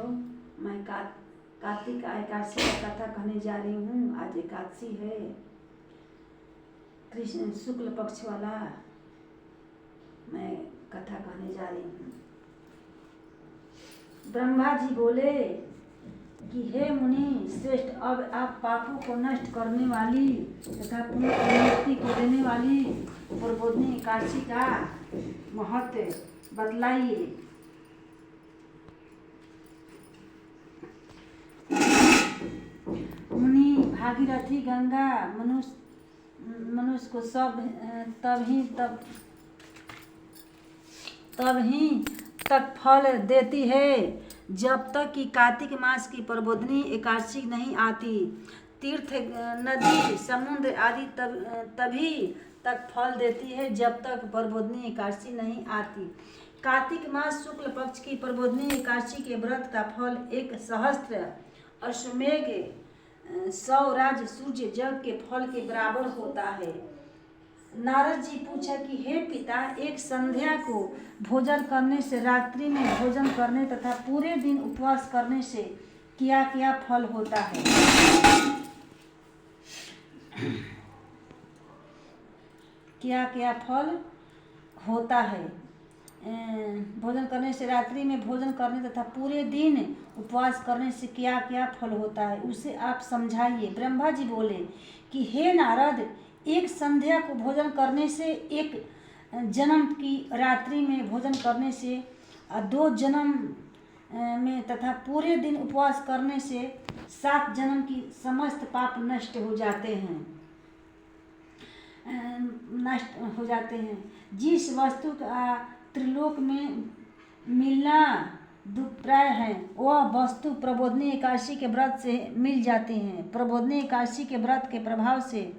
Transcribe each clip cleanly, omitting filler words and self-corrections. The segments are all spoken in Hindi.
हो। मैं कार्तिक एकादशी का कथा कहने जा रही हूँ। आज एकादशी है, कृष्ण शुक्ल पक्ष वाला मैं कथा कहने जा रही हूँ। ब्रह्मा जी बोले कि हे मुनि श्रेष्ठ, अब आप पापों को नष्ट करने वाली तथा पुण्य की मुक्ति को देने वाली प्रबोधिनी एकादशी का महत्व बतलाइए। मुनि भागीरथी गंगा मनुष्य को सब तब तक फल देती है जब तक कि कार्तिक मास की प्रबोधिनी एकादशी नहीं आती। तीर्थ, नदी, समुद्र आदि तभी तक फल देती है जब तक प्रबोधिनी एकादशी नहीं आती। कार्तिक मास शुक्ल पक्ष की प्रबोधिनी एकादशी के व्रत का फल 1 सहस्त्र अश्वमेघ 100 राज सूर्य जग के फल के बराबर होता है। नारद जी पूछा कि हे पिता, एक संध्या को भोजन करने से, रात्रि में भोजन करने तथा पूरे दिन उपवास करने से क्या क्या फल होता है? क्या क्या फल होता है? भोजन करने से, रात्रि में भोजन करने तथा पूरे दिन उपवास करने से क्या क्या फल होता है, उसे आप समझाइए। ब्रह्मा जी बोले कि हे नारद, एक संध्या को भोजन करने से, एक जन्म की रात्रि में भोजन करने से, 2 जन्म में तथा पूरे दिन उपवास करने से 7 जन्म की समस्त पाप नष्ट हो जाते हैं। जिस वस्तु का त्रिलोक में मिलना दुष्प्राय है, वह वस्तु प्रबोधिनी एकादशी के व्रत से मिल जाती हैं। प्रबोधिनी एकादशी के व्रत के प्रभाव से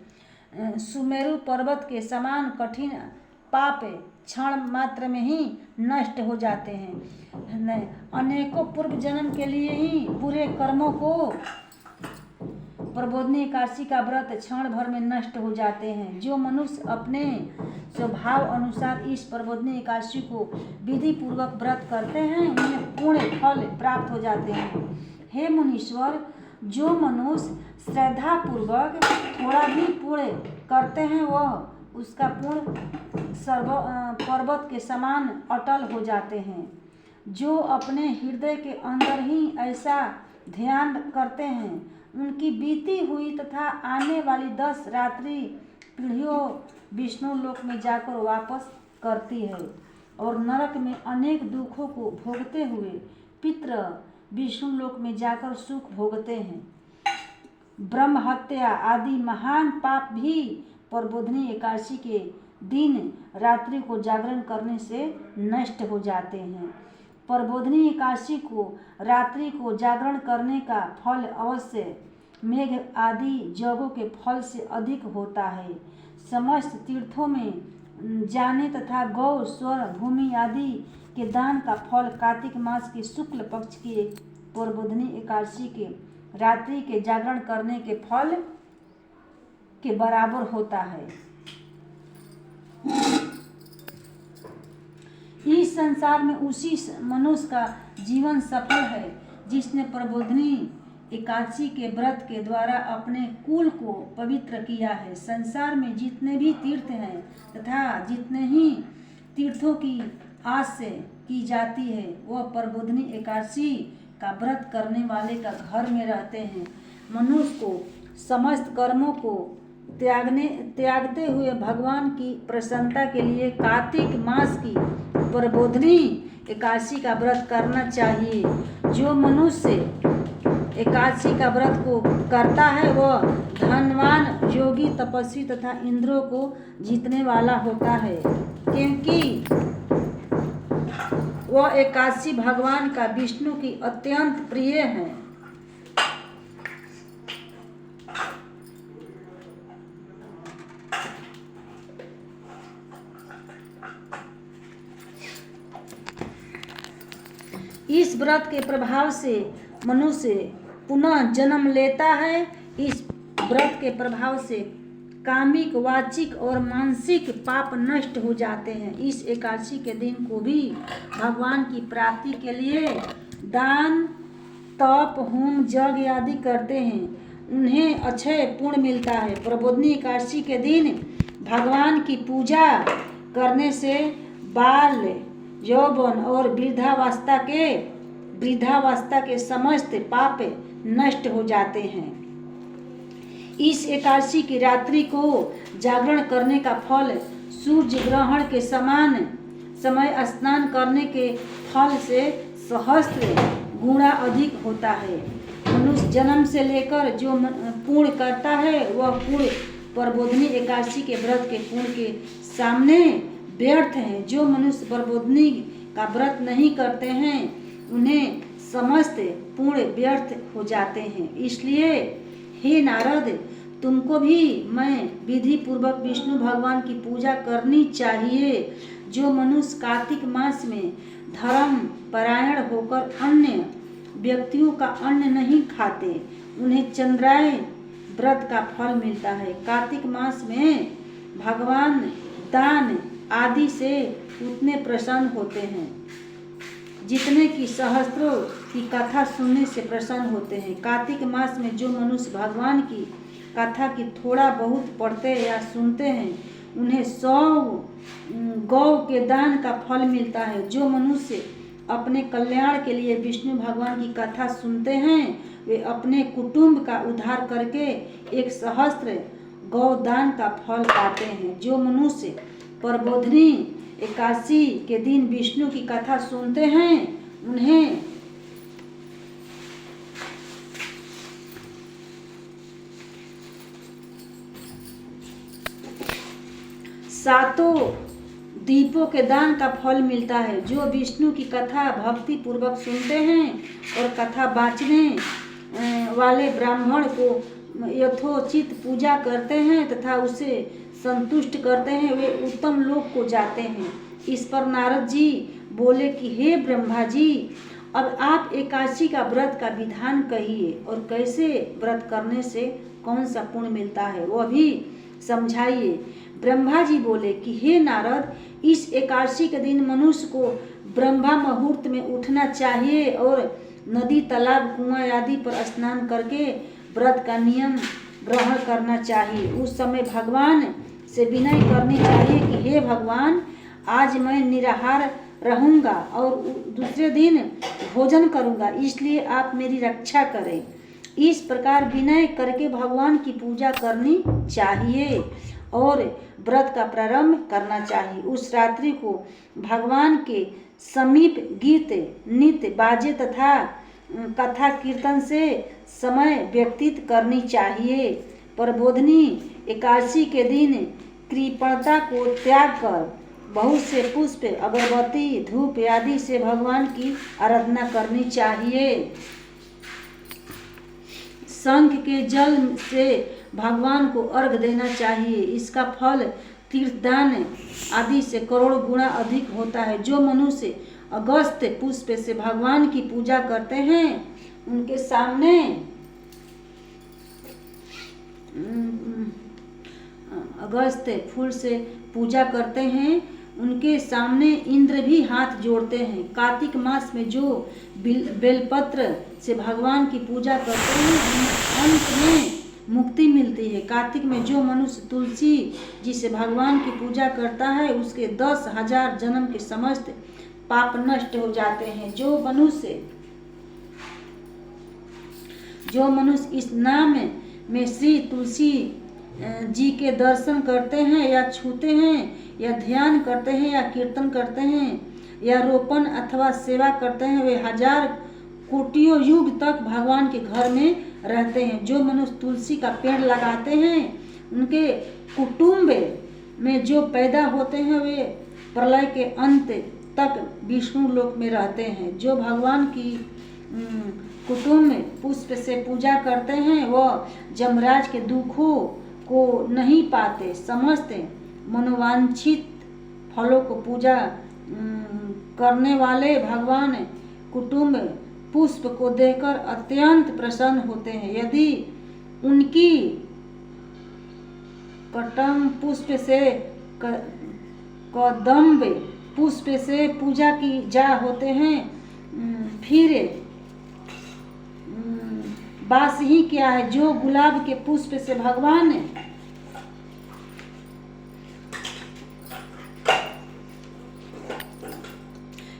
सुमेरु पर्वत के समान कठिन पाप क्षण मात्र में ही नष्ट हो जाते हैं। अनेकों पूर्व जन्म के लिए ही बुरे कर्मों को प्रबोधिनी एकादशी का व्रत क्षण भर में नष्ट हो जाते हैं। जो मनुष्य अपने स्वभाव अनुसार इस प्रबोधिनी एकादशी को विधि पूर्वक व्रत करते हैं, उन्हें पूर्ण फल प्राप्त हो जाते हैं। हे मुनीश्वर, जो मनुष्य श्रद्धा पूर्वक थोड़ा भी पुण्य करते हैं, वह उसका पुण्य पर्वत के समान अटल हो जाते हैं। जो अपने हृदय के अंदर ही ऐसा ध्यान करते हैं, उनकी बीती हुई तथा आने वाली 10 रात्रि पीढ़ियों विष्णु लोक में जाकर वापस करती है और नरक में अनेक दुखों को भोगते हुए पितृ विष्णु लोक में जाकर सुख भोगते हैं। ब्रह्म हत्या आदि महान पाप भी प्रबोधिनी एकादशी के दिन रात्रि को जागरण करने से नष्ट हो जाते हैं। प्रबोधिनी एकादशी को रात्रि को जागरण करने का फल अवश्य मेघ आदि यज्ञों के फल से अधिक होता है। समस्त तीर्थों में जाने तथा गौ, स्वर, भूमि आदि के दान का फल कार्तिक मास के शुक्ल पक्ष की प्रबोधिनी एकादशी के रात्रि के जागरण करने के फल के बराबर होता है। इस संसार में उसी मनुष्य का जीवन सफल है जिसने प्रबोधिनी एकादशी के व्रत के द्वारा अपने कुल को पवित्र किया है। संसार में जितने भी तीर्थ हैं तथा जितने ही तीर्थों की आस से की जाती है, वह प्रबोधिनी एकादशी का व्रत करने वाले का घर में रहते हैं। मनुष्य को समस्त कर्मों को त्यागते हुए भगवान की प्रसन्नता के लिए कार्तिक मास की प्रबोधिनी एकादशी का व्रत करना चाहिए। जो मनुष्य एकादशी का व्रत को करता है, वह धनवान, योगी, तपस्वी तथा इंद्रों को जीतने वाला होता है, क्योंकि वह एकादशी भगवान का विष्णु की अत्यंत प्रिय है। इस व्रत के प्रभाव से मनुष्य पुनः जन्म लेता है। इस व्रत के प्रभाव से कामिक, वाचिक और मानसिक पाप नष्ट हो जाते हैं। इस एकादशी के दिन को भी भगवान की प्राप्ति के लिए दान, तप होम यज्ञ आदि करते हैं उन्हें अक्षय पुण्य मिलता है। प्रबोधिनी एकादशी के दिन भगवान की पूजा करने से बाल यौवन और वृद्धावस्था के समस्त पाप नष्ट हो जाते हैं। इस एकादशी की रात्रि को जागरण करने का फल सूर्य ग्रहण के समान समय स्नान करने के फल से सहस्त्र गुणा अधिक होता है। मनुष्य जन्म से लेकर जो पुण्य करता है वह पुण्य प्रबोधिनी एकादशी के व्रत के पुण्य के सामने व्यर्थ है। जो मनुष्य प्रबोधिनी का व्रत नहीं करते हैं उन्हें समस्त पुण्य व्यर्थ हो जाते हैं। इसलिए हे नारद, तुमको भी मैं विधि पूर्वक विष्णु भगवान की पूजा करनी चाहिए। जो मनुष्य कार्तिक मास में धर्म परायण होकर अन्य व्यक्तियों का अन्न नहीं खाते उन्हें चंद्रायन व्रत का फल मिलता है। कार्तिक मास में भगवान दान आदि से उतने प्रसन्न होते हैं जितने कि सहस्त्रों की कथा सुनने से प्रसन्न होते हैं। कार्तिक मास में जो मनुष्य भगवान की कथा की थोड़ा बहुत पढ़ते या सुनते हैं उन्हें 100 गौ के दान का फल मिलता है। जो मनुष्य अपने कल्याण के लिए विष्णु भगवान की कथा सुनते हैं वे अपने कुटुंब का उद्धार करके 100 गौदान का फल पाते हैं। जो मनुष्य प्रबोधिनी एकादशी के दिन विष्णु की कथा सुनते हैं उन्हें सातों दीपों के दान का फल मिलता है। जो विष्णु की कथा भक्ति पूर्वक सुनते हैं और कथा बाँचने वाले ब्राह्मण को यथोचित पूजा करते हैं तथा उसे संतुष्ट करते हैं वे उत्तम लोक को जाते हैं। इस पर नारद जी बोले कि हे ब्रह्मा जी, अब आप एकादशी का व्रत का विधान कहिए और कैसे व्रत करने से कौन सा पुण्य मिलता है वह भी समझाइए। ब्रह्मा जी बोले कि हे नारद, इस एकादशी के दिन मनुष्य को ब्रह्मा मुहूर्त में उठना चाहिए और नदी तालाब कुआं आदि पर स्नान करके व्रत का नियम ग्रहण करना चाहिए। उस समय भगवान से विनय करनी चाहिए कि हे भगवान, आज मैं निराहार रहूँगा और दूसरे दिन भोजन करूँगा, इसलिए आप मेरी रक्षा करें। इस प्रकार विनय करके भगवान की पूजा करनी चाहिए और व्रत का प्रारंभ करना चाहिए। उस रात्रि को भगवान के समीप गीत नित्य बाजे तथा कथा कीर्तन से समय व्यतीत करनी चाहिए। प्रबोधिनी एकादशी के दिन कृपणता को त्याग कर बहुत से पुष्प अगरबत्ती धूप आदि से भगवान की आराधना करनी चाहिए। शंख के जल से भगवान को अर्घ देना चाहिए। इसका फल तीर्थदान आदि से करोड़ गुना अधिक होता है। जो मनुष्य अगस्त पुष्प से भगवान की पूजा करते हैं उनके सामने अगस्त फूल से पूजा करते हैं उनके सामने इंद्र भी हाथ जोड़ते हैं। कार्तिक मास में जो बेलपत्र से भगवान की पूजा करते हैं उन्हें अंत में मुक्ति मिलती है। कार्तिक में जो मनुष्य तुलसी जी से भगवान की पूजा करता है उसके 10,000 जन्म के समस्त पाप नष्ट हो जाते हैं। जो मनुष्य इस नाम में श्री तुलसी जी के दर्शन करते हैं या छूते हैं या ध्यान करते हैं या कीर्तन करते हैं या रोपण अथवा सेवा करते हैं वे 1000 कोटियों युग तक भगवान के घर में रहते हैं। जो मनुष्य तुलसी का पेड़ लगाते हैं उनके कुटुंब में जो पैदा होते हैं वे प्रलय के अंत तक विष्णु लोक में रहते हैं। जो भगवान की कुटुंब पुष्प से पूजा करते हैं वह यमराज के दुखों को नहीं पाते। समस्त मनोवांछित फलों को पूजा करने वाले भगवान कुटुंब पुष्प को देखकर अत्यंत प्रसन्न होते हैं। यदि उनकी कटम पुष्प से कदम्ब पुष्प से पूजा की जा होते हैं फिर बास ही क्या है जो गुलाब के पुष्प से भगवान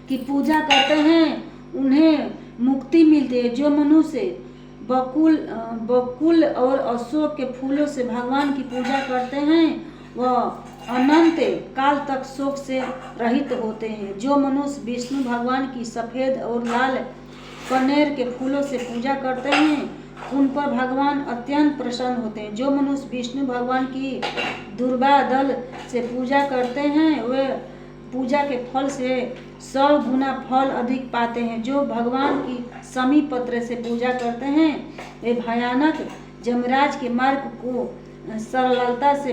की पूजा करते हैं उन्हें मुक्ति मिलती है। जो मनुष्य बकुल और अशोक के फूलों से भगवान की पूजा करते हैं वह अनंत काल तक शोक से रहित होते हैं। जो मनुष्य विष्णु भगवान की सफ़ेद और लाल कनेर के फूलों से पूजा करते हैं उन पर भगवान अत्यंत प्रसन्न होते हैं। जो मनुष्य विष्णु भगवान की दुर्वा दल से पूजा करते हैं वे पूजा के फल से 100 गुना फल अधिक पाते हैं। जो भगवान की समी पत्र से पूजा करते हैं वे भयानक जमराज के मार्ग को सरलता से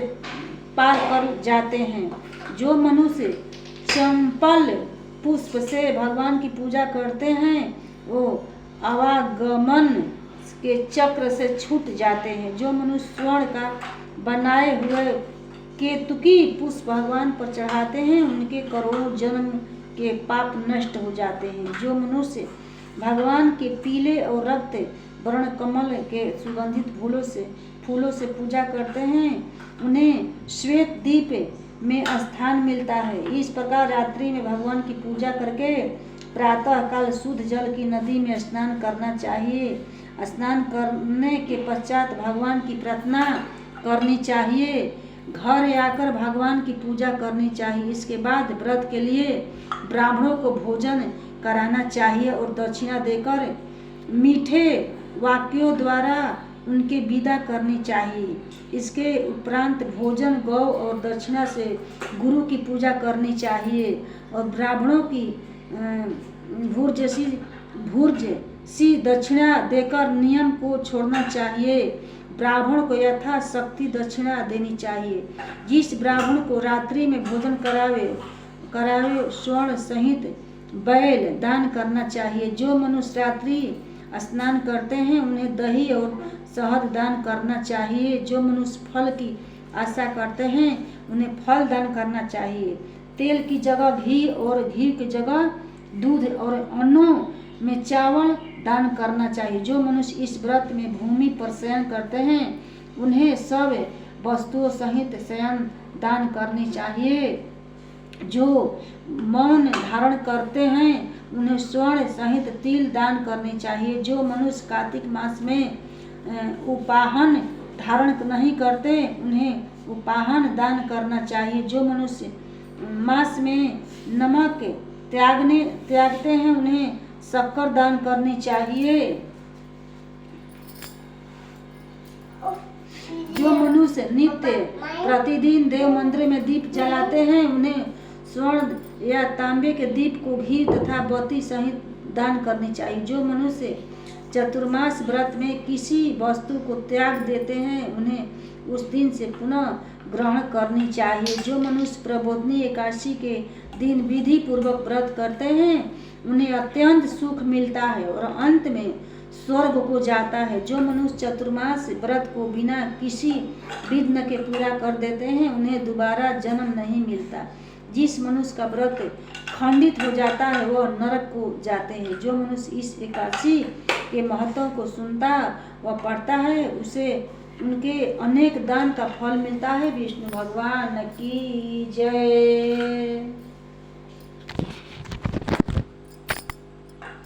पार कर जाते हैं। जो मनुष्य चंपल पुष्प से भगवान की पूजा करते हैं वो आवागमन के चक्र से छूट जाते हैं। जो मनुष्य स्वर्ण का बनाए हुए केतुकी पुष्प भगवान पर चढ़ाते हैं उनके करोड़ों जन्म के पाप नष्ट हो जाते हैं। जो मनुष्य भगवान के पीले और रक्त वर्ण कमल के सुगंधित फूलों से पूजा करते हैं उन्हें श्वेत दीप में स्थान मिलता है। इस प्रकार रात्रि में भगवान की पूजा करके प्रातः काल शुद्ध जल की नदी में स्नान करना चाहिए। स्नान करने के पश्चात भगवान की प्रार्थना करनी चाहिए। घर आकर भगवान की पूजा करनी चाहिए। इसके बाद व्रत के लिए ब्राह्मणों को भोजन कराना चाहिए और दक्षिणा देकर मीठे वाक्यों द्वारा उनके विदा करनी चाहिए। इसके उपरांत भोजन गौ और दक्षिणा से गुरु की पूजा करनी चाहिए और ब्राह्मणों की भूर्ज सी दक्षिणा देकर नियम को छोड़ना चाहिए। ब्राह्मण को यथाशक्ति दक्षिणा देनी चाहिए। जिस ब्राह्मण को रात्रि में भोजन करावे स्वर्ण सहित बैल दान करना चाहिए। जो मनुष्य रात्रि स्नान करते हैं उन्हें दही और शहद दान करना चाहिए। जो मनुष्य फल की आशा करते हैं उन्हें फल दान करना चाहिए। तेल की जगह घी और घी की जगह दूध और अन्नों में चावल दान करना चाहिए। जो मनुष्य इस व्रत में भूमि पर शयन करते हैं उन्हें सब वस्तुओं सहित शयन दान करनी चाहिए। जो मौन धारण करते हैं उन्हें स्वर्ण सहित तिल दान करनी चाहिए। जो मनुष्य कार्तिक मास में उपाहन धारण नहीं करते उन्हें उपाहन दान करना चाहिए। जो मनुष्य मास में नमक त्यागते हैं उन्हें शक्कर दान करनी चाहिए। जो मनुष्य नित्य प्रतिदिन देव मंदिर में दीप जलाते हैं उन्हें स्वर्ण या तांबे के दीप को घी तथा बत्ती सहित दान करनी चाहिए। जो मनुष्य चतुर्मास व्रत में किसी वस्तु को त्याग देते हैं उन्हें उस दिन से पुनः ग्रहण करनी चाहिए। जो मनुष्य प्रबोधनी एकादशी के दिन विधि पूर्वक व्रत करते हैं उन्हें अत्यंत सुख मिलता है और अंत में स्वर्ग को जाता है। जो मनुष्य चतुर्मास व्रत को बिना किसी विघ्न के पूरा कर देते हैं उन्हें दोबारा जन्म नहीं मिलता। जिस मनुष्य का व्रत खंडित हो जाता है वह नरक को जाते हैं। जो मनुष्य इस एकादशी के महत्व को सुनता व पढ़ता है उसे उनके अनेक दान का फल मिलता है। विष्णु भगवान की जय।